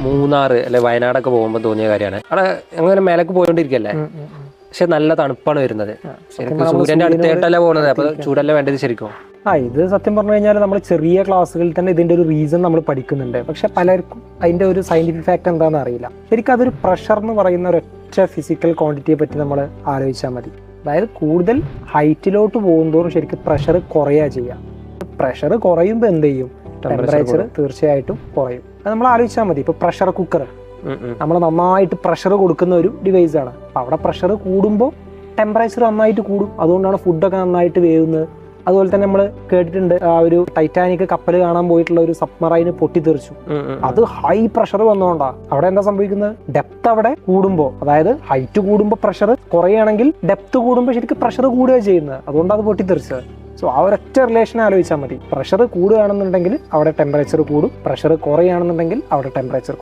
മൂന്നാറ് അല്ലെ വയനാടൊക്കെ പോകുമ്പോൾ തോന്നിയ കാര്യമാണ്. അവിടെ അങ്ങനെ മേലേക്ക് പോയോണ്ടിരിക്കല്ലേ, പക്ഷെ നല്ല തണുപ്പാണ് വരുന്നത്. ശരിക്കും സൂര്യന്റെ അടുത്തായിട്ടല്ല പോകുന്നത്, അപ്പൊ ചൂടല്ല വേണ്ടത് ശരിക്കും. ഇത് സത്യം പറഞ്ഞു കഴിഞ്ഞാൽ നമ്മൾ ചെറിയ ക്ലാസ്സുകളിൽ തന്നെ ഇതിന്റെ ഒരു റീസൺ നമ്മൾ പഠിക്കുന്നുണ്ട്. പക്ഷെ പലർക്കും അതിന്റെ ഒരു സയന്റിഫിക് ഫാക്ട് എന്താണെന്ന് അറിയില്ല. ശരിക്കും അതൊരു പ്രഷർ എന്ന് പറയുന്ന ഒരൊറ്റ ഫിസിക്കൽ ക്വാണ്ടിറ്റിയെ പറ്റി നമ്മൾ ആലോചിച്ചാൽ മതി. അതായത് കൂടുതൽ ഹൈറ്റിലോട്ട് പോകുന്തോറും ശരിക്കും പ്രഷർ കുറയുക ചെയ്യുക. പ്രഷർ കുറയുമ്പോൾ എന്ത് ചെയ്യും? ടെമ്പറേച്ചർ തീർച്ചയായിട്ടും കുറയും. അത് നമ്മൾ ആലോചിച്ചാൽ മതി. ഇപ്പൊ പ്രഷർ കുക്കർ നമ്മൾ നന്നായിട്ട് പ്രഷർ കൊടുക്കുന്ന ഒരു ഡിവൈസ് ആണ്. അപ്പൊ അവിടെ പ്രഷർ കൂടുമ്പോൾ ടെമ്പറേച്ചർ നന്നായിട്ട് കൂടും. അതുകൊണ്ടാണ് ഫുഡൊക്കെ നന്നായിട്ട് വേവുന്നത്. അതുപോലെ തന്നെ നമ്മൾ കേട്ടിട്ടുണ്ട്, ആ ഒരു ടൈറ്റാനിക് കപ്പൽ കാണാൻ പോയിട്ടുള്ള ഒരു സബ്മറൈന് പൊട്ടിത്തെറിച്ചു. അത് ഹൈ പ്രഷർ വന്നോണ്ടാ. അവിടെ എന്താ സംഭവിക്കുന്നത്? ഡെപ്ത് അവിടെ കൂടുമ്പോൾ, അതായത് ഹൈറ്റ് കൂടുമ്പോൾ പ്രഷർ കുറയുകയാണെങ്കിൽ ഡെപ്ത് കൂടുമ്പോൾ ശരിക്കും പ്രഷർ കൂടുക ചെയ്യുന്നത്. അതുകൊണ്ട് അത് പൊട്ടിത്തെറിച്ചത്. സോ ആ ഒരൊറ്റ റിലേഷൻ ആലോചിച്ചാൽ മതി. പ്രഷർ കൂടുകയാണെന്നുണ്ടെങ്കിൽ അവിടെ ടെമ്പറേച്ചർ കൂടും, പ്രഷർ കുറയുകയാണെന്നുണ്ടെങ്കിൽ അവിടെ ടെമ്പറേച്ചർ